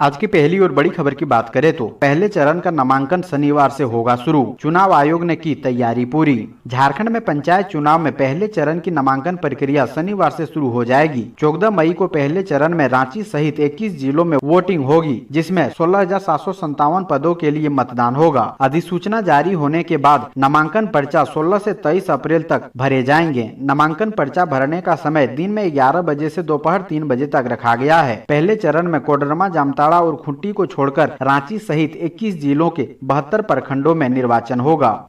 आज की पहली और बड़ी खबर की बात करें तो पहले चरण का नामांकन शनिवार से होगा शुरू। चुनाव आयोग ने की तैयारी पूरी। झारखंड में पंचायत चुनाव में पहले चरण की नामांकन प्रक्रिया शनिवार से शुरू हो जाएगी। 14 मई को पहले चरण में रांची सहित 21 जिलों में वोटिंग होगी, जिसमें 16,757 पदों के लिए मतदान होगा। अधिसूचना जारी होने के बाद नामांकन पर्चा 16 से 23 अप्रैल तक भरे जाएंगे। नामांकन पर्चा भरने का समय दिन में 11 बजे से दोपहर 3 बजे तक रखा गया है। पहले चरण में कोडरमा, जामताड़ा और खूंटी को छोड़कर रांची सहित 21 जिलों के 72 प्रखंडों में निर्वाचन होगा।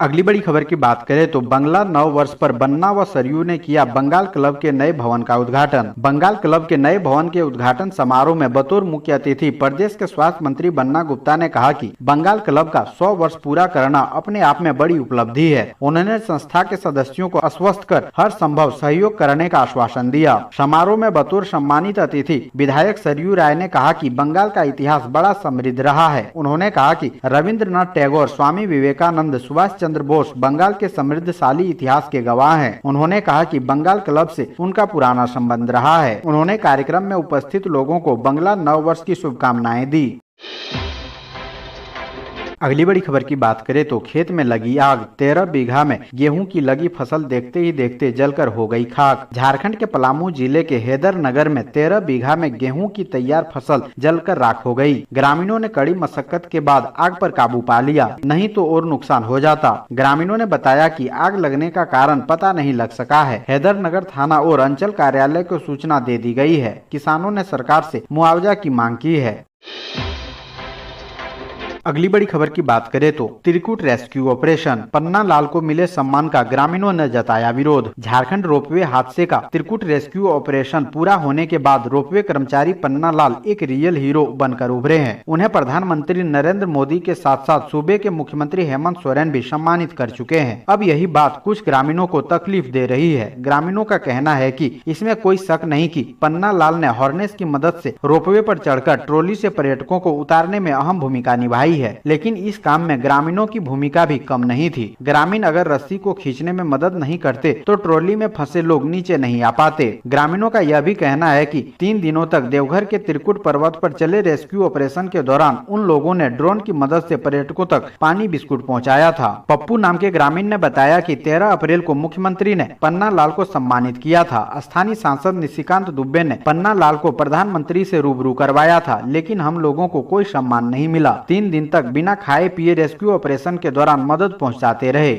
अगली बड़ी खबर की बात करें तो बंगला नव वर्ष पर बन्ना व सरयू ने किया बंगाल क्लब के नए भवन का उद्घाटन। बंगाल क्लब के नए भवन के उद्घाटन समारोह में बतौर मुख्य अतिथि प्रदेश के स्वास्थ्य मंत्री बन्ना गुप्ता ने कहा कि बंगाल क्लब का 100 वर्ष पूरा करना अपने आप में बड़ी उपलब्धि है। उन्होंने संस्था के सदस्यों को आश्वस्त कर हर संभव सहयोग करने का आश्वासन दिया। समारोह में बतौर सम्मानित अतिथि विधायक सरयू राय ने कहा कि बंगाल का इतिहास बड़ा समृद्ध रहा है। उन्होंने कहा कि रविंद्रनाथ टैगोर, स्वामी विवेकानंद, सुभाष चंद्र बोस बंगाल के समृद्धशाली इतिहास के गवाह हैं। उन्होंने कहा कि बंगाल क्लब से उनका पुराना संबंध रहा है। उन्होंने कार्यक्रम में उपस्थित लोगों को बंगला नव वर्ष की शुभकामनाएं दी। अगली बड़ी खबर की बात करें तो खेत में लगी आग, 13 बीघा में गेहूं की लगी फसल देखते ही देखते जलकर हो गई खाक। झारखंड के पलामू जिले के हैदर नगर में 13 बीघा में गेहूं की तैयार फसल जलकर राख हो गई। ग्रामीणों ने कड़ी मशक्कत के बाद आग पर काबू पा लिया, नहीं तो और नुकसान हो जाता। ग्रामीणों ने बताया कि आग लगने का कारण पता नहीं लग सका है। हैदर नगर थाना और अंचल कार्यालय को सूचना दे दी गई है। किसानों ने सरकार से मुआवजा की मांग की है। अगली बड़ी खबर की बात करें तो त्रिकुट रेस्क्यू ऑपरेशन, पन्ना लाल को मिले सम्मान का ग्रामीणों ने जताया विरोध। झारखंड रोपवे हादसे का त्रिकुट रेस्क्यू ऑपरेशन पूरा होने के बाद रोपवे कर्मचारी पन्ना लाल एक रियल हीरो बनकर उभरे हैं। उन्हें प्रधानमंत्री नरेंद्र मोदी के साथ साथ सूबे के मुख्यमंत्री हेमंत सोरेन भी सम्मानित कर चुके हैं। अब यही बात कुछ ग्रामीणों को तकलीफ दे रही है। ग्रामीणों का कहना है कि इसमें कोई शक नहीं कि पन्ना लाल ने हॉर्नेस की मदद से रोपवे पर चढ़कर ट्रॉली से पर्यटकों को उतारने में अहम भूमिका निभाई है, लेकिन इस काम में ग्रामीणों की भूमिका भी कम नहीं थी। ग्रामीण अगर रस्सी को खींचने में मदद नहीं करते तो ट्रॉली में फंसे लोग नीचे नहीं आ पाते। ग्रामीणों का यह भी कहना है कि 3 दिनों तक देवघर के त्रिकुट पर्वत पर चले रेस्क्यू ऑपरेशन के दौरान उन लोगों ने ड्रोन की मदद से पर्यटकों तक पानी बिस्कुट पहुंचाया था। पप्पू नाम के ग्रामीण ने बताया कि 13 अप्रैल को मुख्यमंत्री ने पन्ना लाल को सम्मानित किया था। स्थानीय सांसद निशिकांत दुबे ने पन्ना लाल को प्रधानमंत्री से रूबरू करवाया था, लेकिन हम लोगों को कोई सम्मान नहीं मिला। 3 दिन तक बिना खाए पिए रेस्क्यू ऑपरेशन के दौरान मदद पहुंचाते रहे।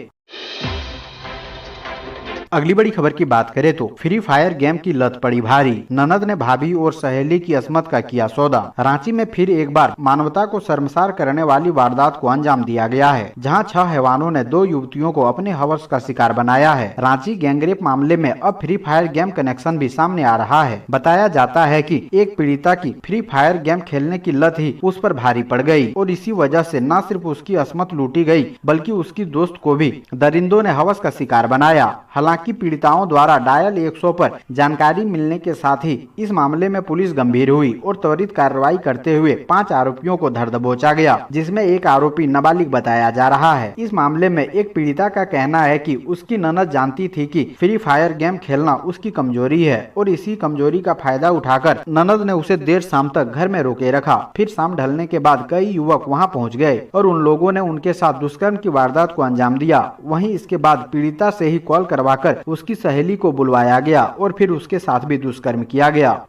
अगली बड़ी खबर की बात करें तो फ्री फायर गेम की लत पड़ी भारी। ननद ने भाभी और सहेली की अस्मत का किया सौदा। रांची में फिर एक बार मानवता को शर्मसार करने वाली वारदात को अंजाम दिया गया है, जहां 6 हैवानों ने 2 युवतियों को अपने हवस का शिकार बनाया है। रांची गैंगरेप मामले में अब फ्री फायर गेम कनेक्शन भी सामने आ रहा है। बताया जाता है कि एक पीड़िता की फ्री फायर गेम खेलने की लत ही उस पर भारी पड़ गई और इसी वजह से न सिर्फ उसकी अस्मत लूटी गई, बल्कि उसकी दोस्त को भी दरिंदों ने हवस का शिकार बनाया। हालांकि पीड़िताओं द्वारा डायल 100 पर जानकारी मिलने के साथ ही इस मामले में पुलिस गंभीर हुई और त्वरित कार्रवाई करते हुए 5 आरोपियों को धर दबोचा गया, जिसमें एक आरोपी नाबालिग बताया जा रहा है। इस मामले में एक पीड़िता का कहना है कि उसकी ननद जानती थी कि फ्री फायर गेम खेलना उसकी कमजोरी है और इसी कमजोरी का फायदा उठाकर ननद ने उसे देर शाम तक घर में रोके रखा। फिर शाम ढलने के बाद कई युवक वहां पहुंच गए और उन लोगों ने उनके साथ दुष्कर्म की वारदात को अंजाम दिया। वहीं इसके बाद पीड़िता से ही कॉल करवाकर उसकी सहेली को बुलवाया गया और फिर उसके साथ भी दुष्कर्म किया गया।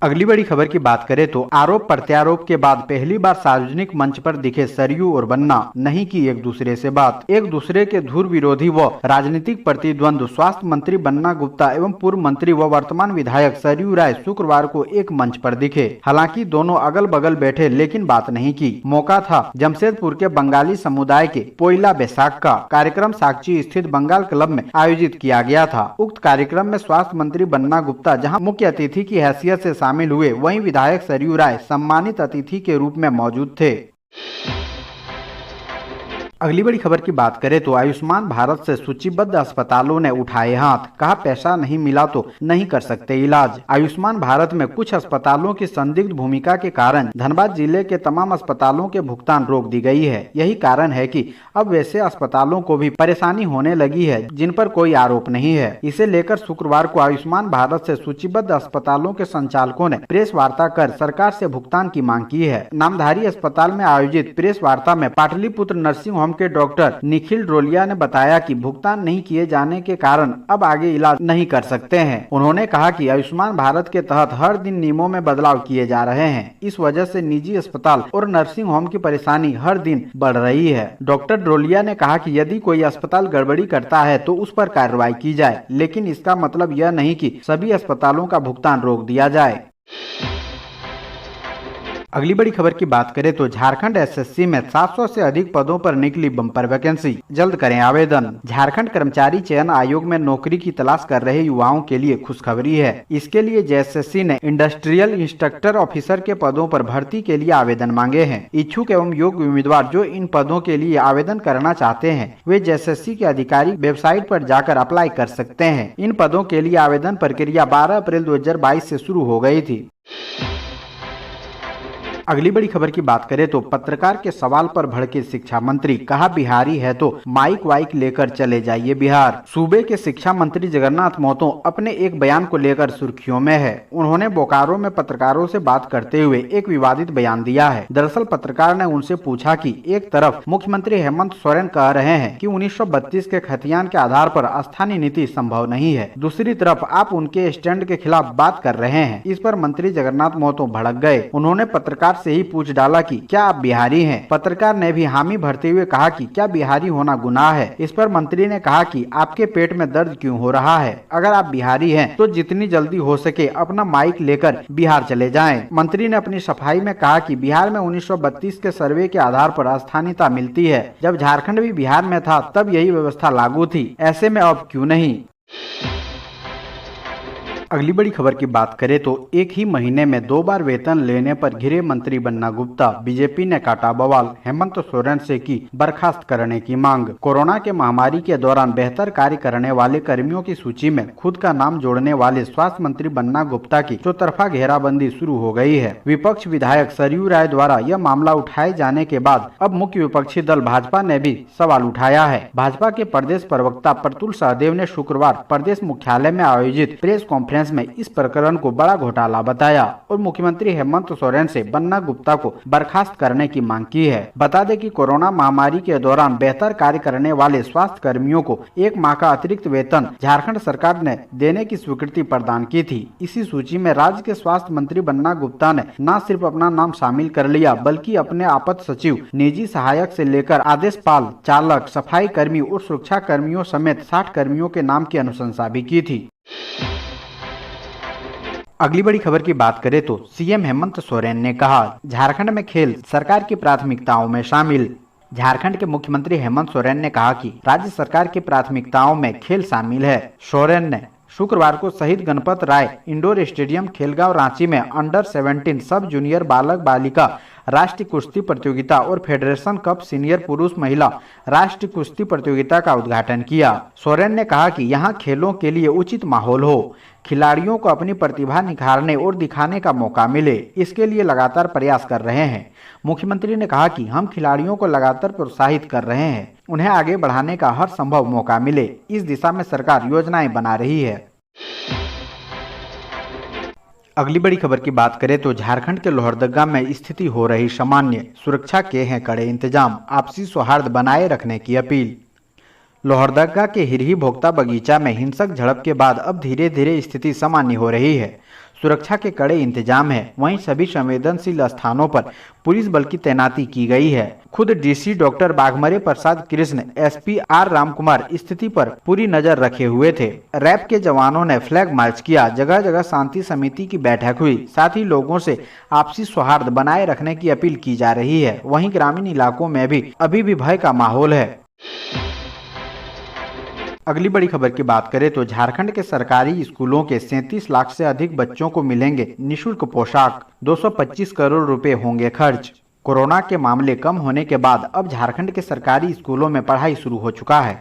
अगली बड़ी खबर की बात करें तो आरोप प्रत्यारोप के बाद पहली बार सार्वजनिक मंच पर दिखे सरयू और बन्ना। नहीं की एक दूसरे से बात। एक दूसरे के धुर विरोधी व राजनीतिक प्रतिद्वंद स्वास्थ्य मंत्री बन्ना गुप्ता एवं पूर्व मंत्री व वर्तमान विधायक सरयू राय शुक्रवार को एक मंच पर दिखे। हालांकि दोनों अगल बगल बैठे, लेकिन बात नहीं की। मौका था जमशेदपुर के बंगाली समुदाय के पोइला बैसाख का। कार्यक्रम साक्षी स्थित बंगाल क्लब में आयोजित किया गया था। उक्त कार्यक्रम में स्वास्थ्य मंत्री बन्ना गुप्ता जहाँ मुख्य अतिथि की हैसियत से शामिल हुए, वहीं विधायक सरयू राय सम्मानित अतिथि के रूप में मौजूद थे। अगली बड़ी खबर की बात करें तो आयुष्मान भारत से सूचीबद्ध अस्पतालों ने उठाए हाथ, कहा पैसा नहीं मिला तो नहीं कर सकते इलाज। आयुष्मान भारत में कुछ अस्पतालों की संदिग्ध भूमिका के कारण धनबाद जिले के तमाम अस्पतालों के भुगतान रोक दी गई है। यही कारण है कि अब वैसे अस्पतालों को भी परेशानी होने लगी है जिन पर कोई आरोप नहीं है। इसे लेकर शुक्रवार को आयुष्मान भारत से सूचीबद्ध अस्पतालों के संचालकों ने प्रेस वार्ता कर सरकार से भुगतान की मांग की है। नामधारी अस्पताल में आयोजित प्रेस वार्ता में पाटलिपुत्र नर्सिंग होम के डॉक्टर निखिल ड्रोलिया ने बताया कि भुगतान नहीं किए जाने के कारण अब आगे इलाज नहीं कर सकते हैं। उन्होंने कहा कि आयुष्मान भारत के तहत हर दिन नियमों में बदलाव किए जा रहे हैं। इस वजह से निजी अस्पताल और नर्सिंग होम की परेशानी हर दिन बढ़ रही है। डॉक्टर ड्रोलिया ने कहा कि यदि कोई अस्पताल गड़बड़ी करता है तो उस पर कार्रवाई की जाए, लेकिन इसका मतलब यह नहीं कि सभी अस्पतालों का भुगतान रोक दिया जाए। अगली बड़ी खबर की बात करें तो झारखंड एसएससी में 700 से अधिक पदों पर निकली बम्पर वैकेंसी, जल्द करें आवेदन। झारखंड कर्मचारी चयन आयोग में नौकरी की तलाश कर रहे युवाओं के लिए खुशखबरी है। इसके लिए जेएसएससी ने इंडस्ट्रियल इंस्ट्रक्टर ऑफिसर के पदों पर भर्ती के लिए आवेदन मांगे हैं। इच्छुक एवं योग्य उम्मीदवार जो इन पदों के लिए आवेदन करना चाहते हैं वे जेएसएससी की आधिकारिक वेबसाइट पर जाकर अप्लाई कर सकते हैं। इन पदों के लिए आवेदन प्रक्रिया 12 अप्रैल 2022 से शुरू हो गई थी। अगली बड़ी खबर की बात करें तो पत्रकार के सवाल पर भड़के शिक्षा मंत्री, कहा बिहारी है तो माइक वाइक लेकर चले जाइए बिहार। सूबे के शिक्षा मंत्री जगन्नाथ महतो अपने एक बयान को लेकर सुर्खियों में है। उन्होंने बोकारो में पत्रकारों से बात करते हुए एक विवादित बयान दिया है। दरअसल पत्रकार ने उनसे पूछा कि एक तरफ मुख्यमंत्री हेमंत सोरेन कह रहे हैं कि 1932 के खतियान के आधार पर स्थानीय नीति संभव नहीं है, दूसरी तरफ आप उनके स्टैंड के खिलाफ बात कर रहे हैं। इस पर मंत्री जगन्नाथ महतो भड़क गए। उन्होंने पत्रकार से ही पूछ डाला कि क्या आप बिहारी हैं? पत्रकार ने भी हामी भरते हुए कहा कि क्या बिहारी होना गुनाह है? इस पर मंत्री ने कहा कि आपके पेट में दर्द क्यों हो रहा है? अगर आप बिहारी हैं तो जितनी जल्दी हो सके अपना माइक लेकर बिहार चले जाएं। मंत्री ने अपनी सफाई में कहा कि बिहार में 1932 के सर्वे के आधार पर स्थानीयता मिलती है। जब झारखंड भी बिहार में था तब यही व्यवस्था लागू थी, ऐसे में अब क्यों नहीं। अगली बड़ी खबर की बात करें तो एक ही महीने में 2 बार वेतन लेने पर घिरे मंत्री बन्ना गुप्ता, बीजेपी ने काटा बवाल, हेमंत सोरेन से की बर्खास्त करने की मांग। कोरोना के महामारी के दौरान बेहतर कार्य करने वाले कर्मियों की सूची में खुद का नाम जोड़ने वाले स्वास्थ्य मंत्री बन्ना गुप्ता की चौतरफा घेराबंदी शुरू हो गई है। विपक्ष विधायक सरयू राय द्वारा यह मामला उठाए जाने के बाद अब मुख्य विपक्षी दल भाजपा ने भी सवाल उठाया है। भाजपा के प्रदेश प्रवक्ता प्रतुल सहदेव ने शुक्रवार प्रदेश मुख्यालय में आयोजित प्रेस कॉन्फ्रेंस में इस प्रकरण को बड़ा घोटाला बताया और मुख्यमंत्री हेमंत सोरेन से बन्ना गुप्ता को बर्खास्त करने की मांग की है। बता दें कि कोरोना महामारी के दौरान बेहतर कार्य करने वाले स्वास्थ्य कर्मियों को 1 माह का अतिरिक्त वेतन झारखंड सरकार ने देने की स्वीकृति प्रदान की थी। इसी सूची में राज्य के स्वास्थ्य मंत्री बन्ना गुप्ता ने न सिर्फ अपना नाम शामिल कर लिया बल्कि अपने आपात सचिव, निजी सहायक से लेकर आदेशपाल, चालक, सफाई कर्मी और सुरक्षा कर्मियों समेत 60 कर्मियों के नाम की अनुशंसा भी की थी। अगली बड़ी खबर की बात करें तो सीएम हेमंत सोरेन ने कहा झारखंड में खेल सरकार की प्राथमिकताओं में शामिल। झारखंड के मुख्यमंत्री हेमंत सोरेन ने कहा कि राज्य सरकार की प्राथमिकताओं में खेल शामिल है। सोरेन ने शुक्रवार को शहीद गणपत राय इंडोर स्टेडियम खेलगांव रांची में अंडर 17 सब जूनियर बालक बालिका राष्ट्रीय कुश्ती प्रतियोगिता और फेडरेशन कप सीनियर पुरुष महिला राष्ट्रीय कुश्ती प्रतियोगिता का उद्घाटन किया। सोरेन ने कहा कि यहां खेलों के लिए उचित माहौल हो, खिलाड़ियों को अपनी प्रतिभा निखारने और दिखाने का मौका मिले, इसके लिए लगातार प्रयास कर रहे हैं। मुख्यमंत्री ने कहा कि हम खिलाड़ियों को लगातार प्रोत्साहित कर रहे हैं, उन्हें आगे बढ़ाने का हर संभव मौका मिले, इस दिशा में सरकार योजनाएं बना रही है। अगली बड़ी खबर की बात करें तो झारखंड के लोहरदगा में स्थिति हो रही सामान्य, सुरक्षा के हैं कड़े इंतजाम, आपसी सौहार्द बनाए रखने की अपील। लोहरदगा के हिरही भोक्ता बगीचा में हिंसक झड़प के बाद अब धीरे धीरे स्थिति सामान्य हो रही है। सुरक्षा के कड़े इंतजाम है, वहीं सभी संवेदनशील स्थानों पर पुलिस बल की तैनाती की गई है। खुद डीसी डॉक्टर बाघमरे प्रसाद कृष्ण, एसपी आर रामकुमार स्थिति पर पूरी नजर रखे हुए थे। रैप के जवानों ने फ्लैग मार्च किया, जगह जगह शांति समिति की बैठक हुई, साथ ही लोगों से आपसी सौहार्द बनाए रखने की अपील की जा रही है। वहीं ग्रामीण इलाकों में भी अभी भी भय का माहौल है। अगली बड़ी खबर की बात करें तो झारखंड के सरकारी स्कूलों के 37 लाख से अधिक बच्चों को मिलेंगे निःशुल्क पोशाक, 225 करोड़ रुपए होंगे खर्च। कोरोना के मामले कम होने के बाद अब झारखंड के सरकारी स्कूलों में पढ़ाई शुरू हो चुका है।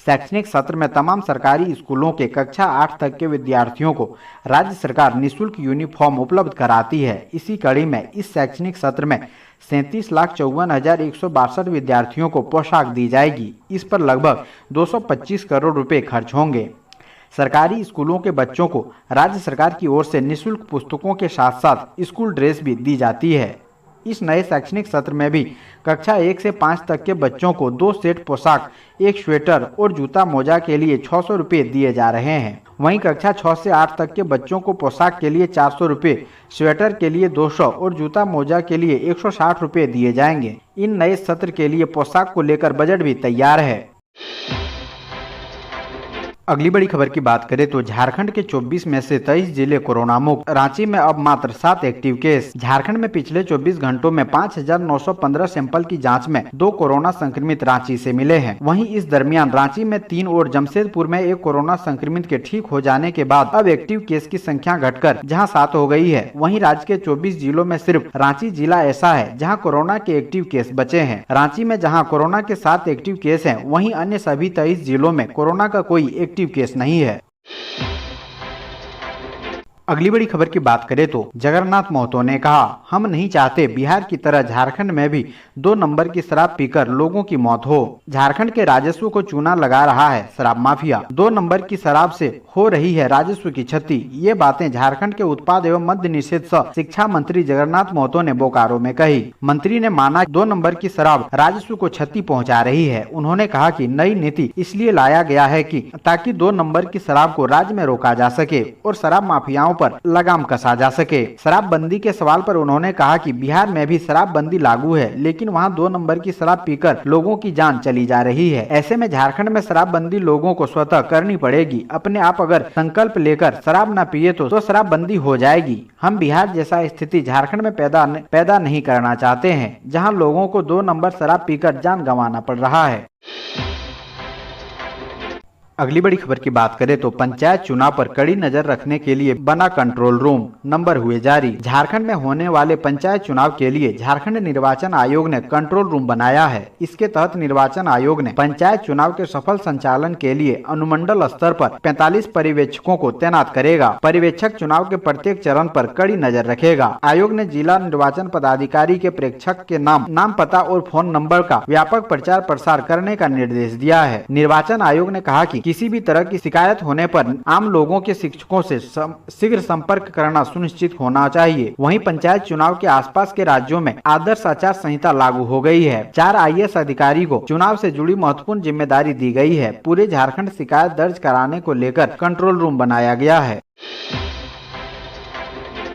शैक्षणिक सत्र में तमाम सरकारी स्कूलों के कक्षा 8 तक के विद्यार्थियों को राज्य सरकार निःशुल्क यूनिफॉर्म उपलब्ध कराती है। इसी कड़ी में इस शैक्षणिक सत्र में 37,54,162 विद्यार्थियों को पोशाक दी जाएगी। इस पर लगभग 225 करोड़ रुपए खर्च होंगे। सरकारी स्कूलों के बच्चों को राज्य सरकार की ओर से निःशुल्क पुस्तकों के साथ साथ स्कूल ड्रेस भी दी जाती है। इस नए शैक्षणिक सत्र में भी कक्षा 1 से 5 तक के बच्चों को 2 सेट पोशाक, 1 स्वेटर और जूता मोजा के लिए 600 रुपये दिए जा रहे हैं। वहीं कक्षा 6 से 8 तक के बच्चों को पोशाक के लिए 400 रुपये, स्वेटर के लिए 200 और जूता मोजा के लिए 160 रुपये दिए जाएंगे। इन नए सत्र के लिए पोशाक को लेकर बजट भी तैयार है। अगली बड़ी खबर की बात करें तो झारखंड के 24 में से 23 जिले कोरोना मुक्त। रांची में अब मात्र 7 एक्टिव केस। झारखंड में पिछले 24 घंटों में 5,915 सैंपल की जांच में 2 कोरोना संक्रमित रांची से मिले हैं। वहीं इस दरमियान रांची में 3 और जमशेदपुर में 1 कोरोना संक्रमित के ठीक हो जाने के बाद अब एक्टिव केस की संख्या घटकर जहां 7 हो गई है, वहीं राज्य के 24 जिलों में सिर्फ रांची जिला ऐसा है जहाँ कोरोना के एक्टिव केस बचे हैं। रांची में जहाँ कोरोना के 7 एक्टिव केस है, वहीं अन्य सभी 23 जिलों में कोरोना का कोई एक्टिव केस नहीं है। अगली बड़ी खबर की बात करें तो जगन्नाथ महतो ने कहा, हम नहीं चाहते बिहार की तरह झारखंड में भी 2 नंबर की शराब पीकर लोगों की मौत हो। झारखंड के राजस्व को चूना लगा रहा है शराब माफिया। 2 नंबर की शराब से हो रही है राजस्व की क्षति। ये बातें झारखंड के उत्पाद एवं मद्य निषेध सह शिक्षा मंत्री जगन्नाथ महतो ने बोकारो में कही। मंत्री ने माना 2 नंबर की शराब राजस्व को क्षति पहुँचा रही है। उन्होंने कहा कि नई नीति इसलिए लाया गया है कि ताकि 2 नंबर की शराब को राज्य में रोका जा सके और शराब माफियाओं पर लगाम कसा जा सके। शराबबंदी के सवाल पर उन्होंने कहा कि बिहार में भी शराबबंदी लागू है, लेकिन वहां 2 नंबर की शराब पीकर लोगों की जान चली जा रही है। ऐसे में झारखंड में शराबबंदी लोगों को स्वतः करनी पड़ेगी। अपने आप अगर संकल्प लेकर शराब न पिए तो शराबबंदी हो जाएगी। हम बिहार जैसा स्थिति झारखंड में पैदा नहीं करना चाहते हैं, जहां लोगों को 2 नंबर शराब पीकर जान गंवाना पड़ रहा है। अगली बड़ी खबर की बात करें तो पंचायत चुनाव पर कड़ी नजर रखने के लिए बना कंट्रोल रूम, नंबर हुए जारी। झारखंड में होने वाले पंचायत चुनाव के लिए झारखंड निर्वाचन आयोग ने कंट्रोल रूम बनाया है। इसके तहत निर्वाचन आयोग ने पंचायत चुनाव के सफल संचालन के लिए अनुमंडल स्तर पर 45 पर्यवेक्षकों को तैनात करेगा। पर्यवेक्षक चुनाव के प्रत्येक चरण पर कड़ी नजर रखेगा। आयोग ने जिला निर्वाचन पदाधिकारी के प्रेक्षक के नाम पता और फोन नंबर का व्यापक प्रचार प्रसार करने का निर्देश दिया है। निर्वाचन आयोग ने कहा कि किसी भी तरह की शिकायत होने पर आम लोगों के शिक्षकों से शीघ्र संपर्क करना सुनिश्चित होना चाहिए। वहीं पंचायत चुनाव के आसपास के राज्यों में आदर्श आचार संहिता लागू हो गई है। 4 IAS अधिकारी को चुनाव से जुड़ी महत्वपूर्ण जिम्मेदारी दी गई है। पूरे झारखंड शिकायत दर्ज कराने को लेकर कंट्रोल रूम बनाया गया है।